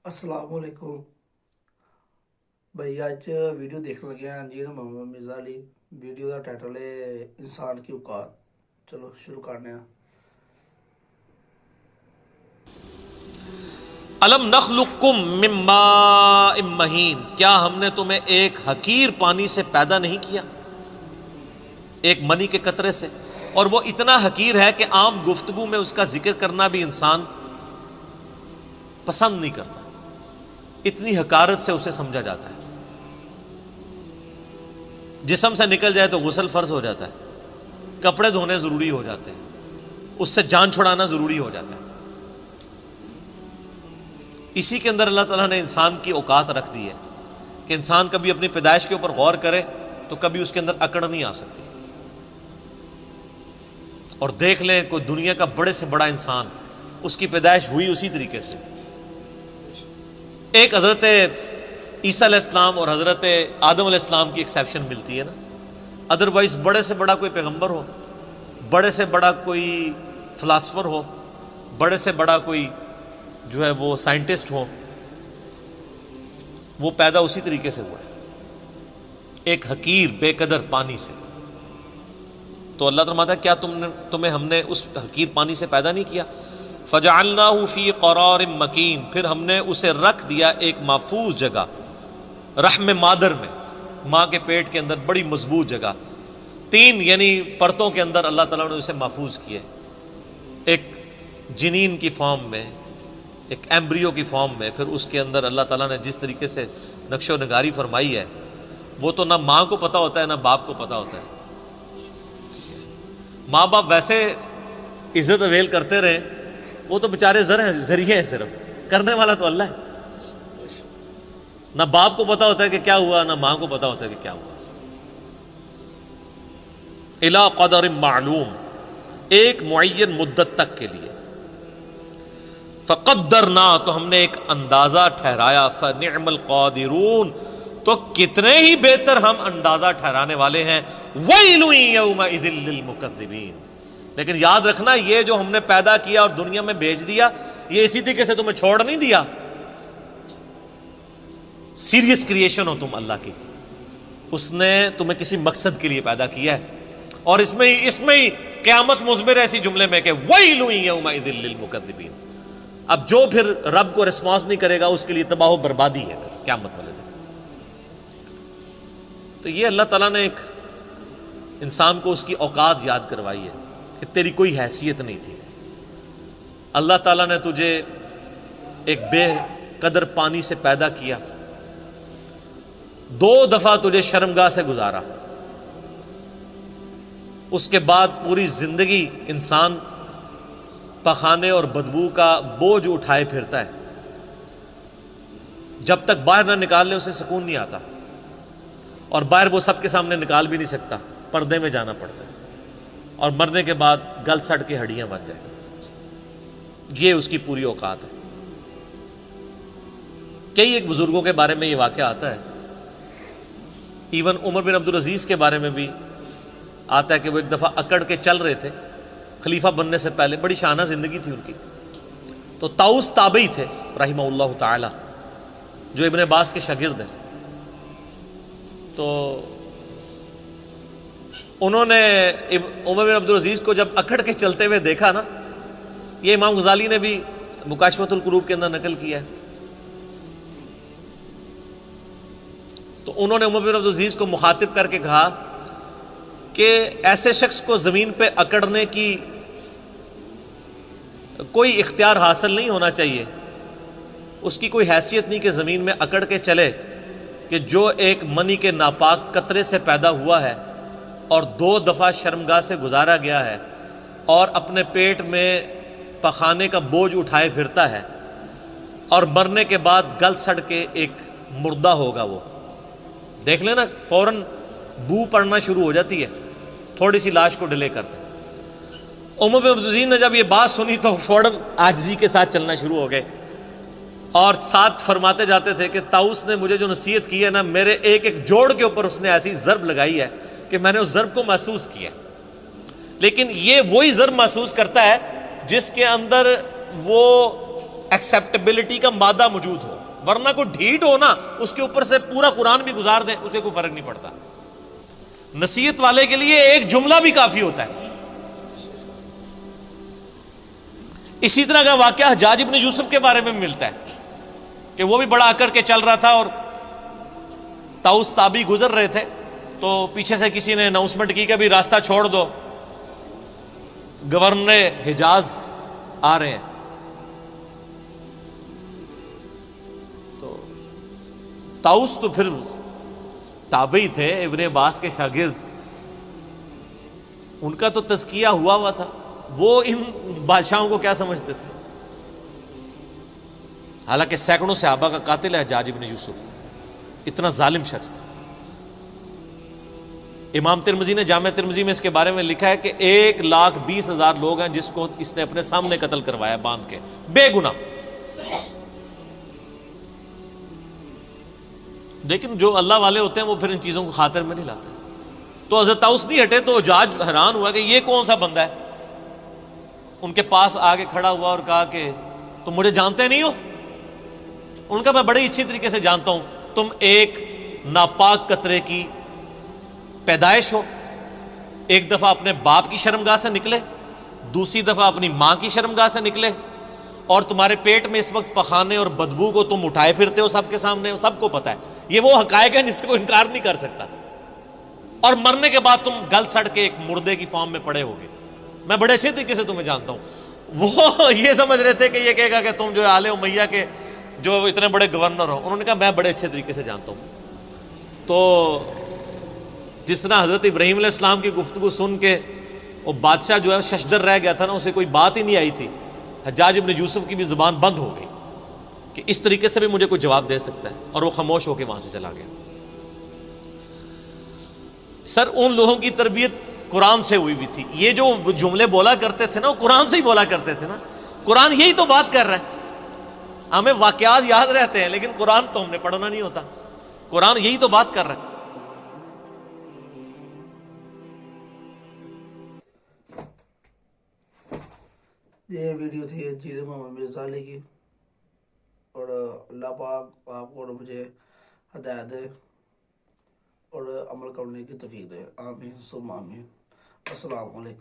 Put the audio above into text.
ਅਸਲਾਮ ਵਾਲੇਕੁਮ ਭਾਈ ਅੱਜ ਵੀਡੀਓ ਦੇਖਣ ਲੱਗੇ ਹਾਂ ਜੀ ਨਾ ਮੁਹੰਮਦ ਮਿਰਜ਼ਾ ਅਲੀ ਵੀਡੀਓ ਦਾ ਟਾਈਟਲ ਹੈ ਇਨਸਾਨ की औकात। चलो शुरू करने हैं। अलम नखलुकुम मिन माइन महीन, क्या हमने तुम्हें एक हकीर पानी से पैदा नहीं किया, एक मनी के कतरे से। और वो इतना हकीर है कि आम गुफ्तगू में उसका जिक्र करना भी इंसान पसंद नहीं करता, इतनी हकारत से उसे समझा जाता है। जिस्म से निकल जाए तो गुस्ल फर्ज हो जाता है, कपड़े धोने जरूरी हो जाते हैं, उससे जान छुड़ाना जरूरी हो जाता है। इसी के अंदर अल्लाह ताला ने इंसान की औकात रख दी है कि इंसान कभी अपनी पैदाइश के ऊपर गौर करे तो कभी उसके अंदर अकड़ नहीं आ सकती। और देख लें कोई दुनिया का बड़े से बड़ा इंसान, उसकी पैदाइश हुई उसी तरीके से। एक हज़रत ईसा अलैहिस्सलाम और हज़रत आदम अलैहिस्सलाम की एक्सेप्शन मिलती है ना, अदरवाइज बड़े से बड़ा कोई पैगंबर हो, बड़े से बड़ा कोई फिलासफर हो, बड़े से बड़ा कोई जो है वो साइंटिस्ट हो, वो पैदा उसी तरीके से हुआ है, एक हकीर बेकदर पानी से। तो अल्लाह फरमाता है क्या तुम्हें हमने उस हकीर पानी से पैदा नहीं किया। फजअलनाहु फी क़रार मकीन, फिर हमने उसे रख दिया एक महफूज जगह, रहम मादर में, माँ के पेट के अंदर बड़ी मजबूत जगह, 3 यानी परतों के अंदर अल्लाह ताला ने उसे महफूज किया। एक जिनीन की फॉर्म में, एक एम्ब्रियो की फॉर्म में, फिर उसके अंदर अल्लाह ताला ने जिस तरीके से नक्शो नगारी फरमाई है वो तो ना माँ को पता होता है ना बाप को पता होता है। माँ बाप वैसे इज्जत अवेल करते रहे, वो तो बेचारे जरिए हैं, सिर्फ करने वाला तो अल्लाह है। ना बाप को पता होता है कि क्या हुआ, ना माँ को पता होता है कि क्या हुआ। इला क़दर मालूम, एक मुअय्यन मुद्दत तक के लिए। फ़क़द्दरना, तो हमने एक अंदाज़ा ठहराया। फ़निअमल क़ादिरून, तो कितने ही बेहतर हम अंदाज़ा ठहराने वाले हैं। वैलुन यौमइज़िन लिलमुकज़्ज़िबीन, लेकिन याद रखना ये जो हमने पैदा किया और दुनिया में भेज दिया, ये इसी तरीके से तुम्हें छोड़ नहीं दिया। सीरियस क्रिएशन हो तुम अल्लाह की, उसने तुम्हें किसी मकसद के लिए पैदा किया है। और इसमें ही क़यामत मुज़मिर है इसी जुमले में कि वैलुन यौमइज़िन लिलमुकज़्ज़िबीन। अब जो फिर रब को रिस्पॉन्स नहीं करेगा उसके लिए तबाह बर्बादी है फिर क़यामत वाले दिन। तो ये अल्लाह ताला ने एक इंसान को उसकी औकात याद करवाई है कि तेरी कोई हैसियत नहीं थी। अल्लाह ताला ने तुझे एक बेकदर पानी से पैदा किया, 2 दफ़ा तुझे शर्मगाह से गुजारा, उसके बाद पूरी ज़िंदगी इंसान पखाने और बदबू का बोझ उठाए फिरता है। जब तक बाहर ना निकाल ले उसे सुकून नहीं आता, और बाहर वो सबके सामने निकाल भी नहीं सकता, पर्दे में जाना पड़ता है, और मरने के बाद गल सड़ के हड्डियां बन जाएगी। ये उसकी पूरी औकात है। कई एक बुजुर्गों के बारे में ये वाक़या आता है, इवन उमर बिन अब्दुल अजीज़ के बारे में भी आता है कि वो एक दफ़ा अकड़ के चल रहे थे खलीफा बनने से पहले, बड़ी शाना ज़िंदगी थी उनकी। तो ताउस ताबई थे रहिमहुल्लाह ताला, जो इब्न अब्बास के शागिर्द हैं। तो उन्होंने उमर बिन अब्दुल अजीज़ को जब अकड़ के चलते हुए देखा ना, ये इमाम गज़ाली ने भी मुकाशफतुल कुरूब के अंदर नकल किया है। तो उन्होंने उमर बिन अब्दुल अजीज़ को मुखातिब करके कहा कि ऐसे शख्स को ज़मीन पे अकड़ने की कोई इख्तियार हासिल नहीं होना चाहिए, उसकी कोई हैसियत नहीं कि ज़मीन में अकड़ के चले कि जो एक मनी के नापाक कतरे से पैदा हुआ है और 2 दफ़ा शर्मगाह से गुजारा गया है और अपने पेट में पखाने का बोझ उठाए फिरता है, और मरने के बाद गल सड़ के एक मुर्दा होगा। वो देख लेना फ़ौरन बू पड़ना शुरू हो जाती है, थोड़ी सी लाश को डिले करते हैं। उमर बिन अब्दुल अजीज़ ने जब ये बात सुनी तो फ़ौरन आजिज़ी के साथ चलना शुरू हो गए, और साथ फरमाते जाते थे कि ताउस ने मुझे जो नसीहत की है ना, मेरे एक एक जोड़ के ऊपर उसने ऐसी ज़र्ब लगाई है कि मैंने उस ज़र्ब को महसूस किया। लेकिन ये वही ज़र्ब महसूस करता है जिसके अंदर वो ایکسیپٹیبلٹی کا مادہ موجود ہو، ورنہ کوئی ڈھیٹ ہو نا، اس کے اوپر سے پورا قرآن بھی گزار دیں، اسے کوئی فرق نہیں پڑتا۔ نصیحت والے کے لیے ایک جملہ بھی کافی ہوتا ہے۔ اسی طرح کا واقعہ حجاج ابن یوسف کے بارے میں ملتا ہے کہ وہ بھی بڑا اکڑ کے چل رہا تھا، اور طاؤس تابی گزر رہے تھے تو پیچھے سے کسی نے اناؤنسمنٹ کی کہ بھی راستہ چھوڑ دو، گورنر حجاز آ رہے ہیں۔ تو طاؤس تو پھر تابعی تھے، ابن عباس کے شاگرد، ان کا تو تزکیہ ہوا تھا، وہ ان بادشاہوں کو کیا سمجھتے تھے؟ حالانکہ سینکڑوں صحابہ کا قاتل ہے حجاج ابن یوسف، اتنا ظالم شخص تھا۔ امام ترمذی نے جامع ترمذی میں اس کے بارے میں لکھا ہے کہ 1,20,000 لوگ ہیں جس کو اس نے اپنے سامنے قتل کروایا باندھ کے، بے گناہ۔ لیکن جو اللہ والے ہوتے ہیں وہ پھر ان چیزوں کو خاطر میں نہیں لاتے۔ تو حضرت طاؤس نہیں ہٹے تو حجاج حیران ہوا کہ یہ کون سا بندہ ہے، ان کے پاس آگے کھڑا ہوا اور کہا کہ تم مجھے جانتے نہیں ہو؟ ان کا میں بڑی اچھی طریقے سے جانتا ہوں، تم ایک ناپاک قطرے کی پیدائش ہو، ایک دفعہ اپنے باپ کی شرمگاہ سے نکلے، دوسری دفعہ اپنی ماں کی شرمگاہ سے نکلے، اور تمہارے پیٹ میں اس وقت پخانے اور بدبو کو تم اٹھائے پھرتے ہو سب کے سامنے، سب کو پتہ ہے، یہ وہ حقائق ہیں جس سے کوئی انکار نہیں کر سکتا، اور مرنے کے بعد تم گل سڑ کے ایک مردے کی فارم میں پڑے ہوگے، میں بڑے اچھے طریقے سے تمہیں جانتا ہوں۔ وہ یہ سمجھ رہے تھے کہ یہ کہے گا کہ تم جو آل امیہ کے جو اتنے بڑے گورنر ہو، انہوں نے کہا میں بڑے اچھے طریقے سے جانتا ہوں۔ تو جس طرح حضرت ابراہیم علیہ السلام کی گفتگو سن کے وہ بادشاہ جو ہے ششدر رہ گیا تھا نا، اسے کوئی بات ہی نہیں آئی تھی، حجاج ابن یوسف کی بھی زبان بند ہو گئی کہ اس طریقے سے بھی مجھے کوئی جواب دے سکتا ہے، اور وہ خاموش ہو کے وہاں سے چلا گیا۔ سر ان لوگوں کی تربیت قرآن سے ہوئی تھی، یہ جو جملے بولا کرتے تھے نا وہ قرآن سے ہی بولا کرتے تھے نا، قرآن یہی تو بات کر رہا ہے۔ ہمیں واقعات یاد رہتے ہیں لیکن قرآن تو ہم نے پڑھنا نہیں ہوتا، قرآن یہی تو بات کر رہا ہے۔ یہ ویڈیو تھی جیز محمد مرزا علی کی، اور اللہ پاک آپ کو اور مجھے ہدایت دے اور عمل کرنے کی توفیق دے، آمین ثم آمین۔ السلام علیکم۔